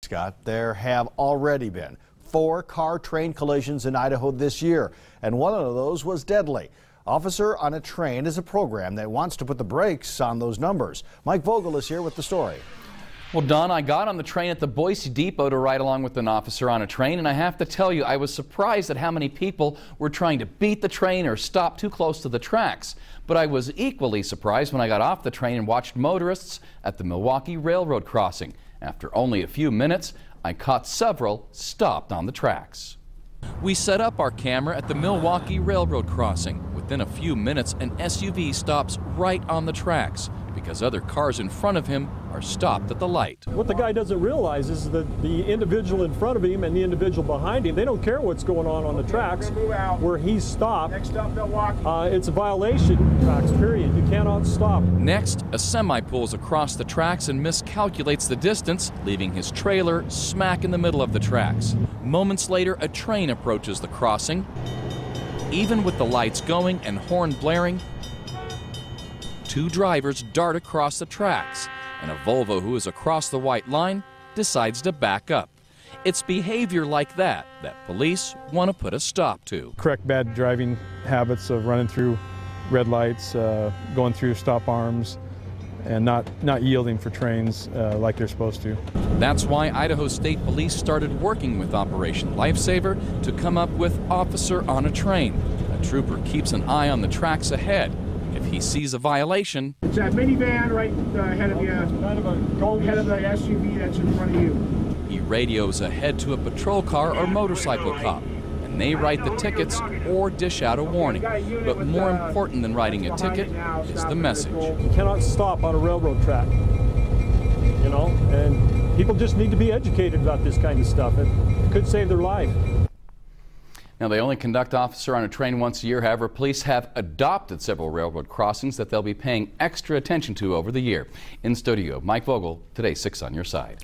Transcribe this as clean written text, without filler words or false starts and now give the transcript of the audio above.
Scott, there have already been 4 car-train collisions in Idaho this year, and one of those was deadly. Officer on a Train is a program that wants to put the brakes on those numbers. Mike Vogel is here with the story. Well, Don, I got on the train at the Boise Depot to ride along with an officer on a train, and I have to tell you, I was surprised at how many people were trying to beat the train or stop too close to the tracks. But I was equally surprised when I got off the train and watched motorists at the Milwaukee Railroad crossing. After only a few minutes, I caught several stopped on the tracks. We set up our camera at the Milwaukee Railroad crossing. Within a few minutes, an SUV stops right on the tracks because other cars in front of him are stopped at the light. What the guy doesn't realize is that the individual in front of him and the individual behind him, they don't care what's going on the tracks. Where he's stopped, it's a violation. Tracks, period. You cannot stop. Next, a semi pulls across the tracks and miscalculates the distance, leaving his trailer smack in the middle of the tracks. Moments later, a train approaches the crossing. Even with the lights going and horn blaring, 2 drivers dart across the tracks, and a Volvo who is across the white line decides to back up. It's behavior like that police want to put a stop to. Correct bad driving habits of running through red lights, going through stop arms, and not yielding for trains like they're supposed to. That's why Idaho State Police started working with Operation Lifesaver to come up with Officer on a Train. A trooper keeps an eye on the tracks ahead. If he sees a violation, it's that minivan right ahead of you, ahead of the SUV that's in front of you. He radios ahead to a patrol car or motorcycle cop, and they write the tickets or dish out a warning. But more important than writing a ticket is the message. You cannot stop on a railroad track, you know, and people just need to be educated about this kind of stuff. It could save their life. Now, they only conduct Officer on a Train once a year. However, police have adopted several railroad crossings that they'll be paying extra attention to over the year. In studio, Mike Vogel, today's 6 on Your Side.